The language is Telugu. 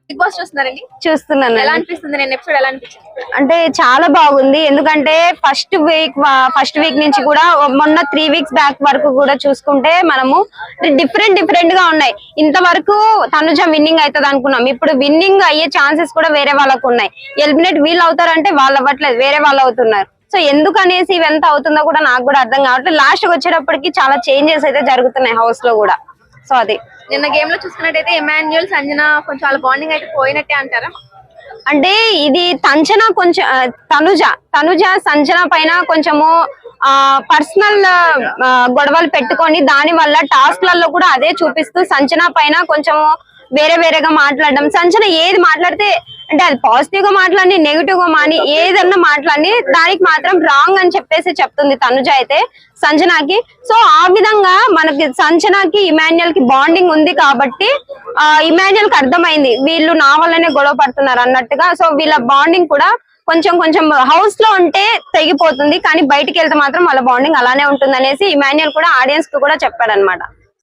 బిగ్ బాస్ చూస్తున్నారండి? చూస్తున్నాను. ఎలా అనిపిస్తుంది? నేను ఎపిసోడ్ ఎలా అనిపించింది? అంటే చాలా బాగుంది. ఎందుకంటే ఫస్ట్ వీక్ నుంచి కూడా మొన్న 3 వీక్స్ బ్యాక్ వరకు కూడా చూసుకుంటే మనము డిఫరెంట్ గా ఉన్నాయి. ఇంతవరకు తనుజ విన్నింగ్ అవుతుంది అనుకున్నాం. ఇప్పుడు విన్నింగ్ అయ్యే ఛాన్సెస్ కూడా వేరే వాళ్ళకు ఉన్నాయి. ఎలిమినేట్ వీళ్ళు అవుతారంటే వాళ్ళు అవ్వట్లేదు, వేరే వాళ్ళు అవుతున్నారు. సో ఎందుకు అనేసి ఇవెంత అవుతుందో కూడా నాకు కూడా అర్థం కావట్లేదు. లాస్ట్ వచ్చేటప్పటికి చాలా చేంజెస్ అయితే జరుగుతున్నాయి హౌస్ లో కూడా. సో అది నిన్న గేమ్ లో చూసుకున్నట్టయితే ఎమాన్యుయల్ సంజన కొంచెం వాళ్ళ బాండింగ్ అయితే పోయినట్టే అంటారా? అంటే ఇది తనుజ సంజన పైన కొంచెము పర్సనల్ గొడవలు పెట్టుకొని దాని వల్ల టాస్క్ లలో కూడా అదే చూపిస్తూ సంజన పైన కొంచెము వేరేగా మాట్లాడడం. సంజన ఏది మాట్లాడితే అంటే అది పాజిటివ్ గా మాట్లాడి నెగిటివ్ గా మాని ఏదన్నా మాట్లాడి దానికి మాత్రం రాంగ్ అని చెప్పేసి చెప్తుంది తనుజ అయితే సంజనాకి. సో ఆ విధంగా మనకి సంజనాకి ఇమాన్యుయల్ కి బాండింగ్ ఉంది కాబట్టి ఇమాన్యుయల్ కి అర్థమైంది వీళ్ళు నా వల్లనే గొడవ పడుతున్నారు అన్నట్టుగా. సో వీళ్ళ బాండింగ్ కూడా కొంచెం హౌస్ లో ఉంటే తెగిపోతుంది, కానీ బయటికి వెళ్తే మాత్రం వాళ్ళ బాండింగ్ అలానే ఉంటుంది అనేసి ఇమాన్యుయల్ కూడా ఆడియన్స్ కి కూడా చెప్పాడు అనమాట.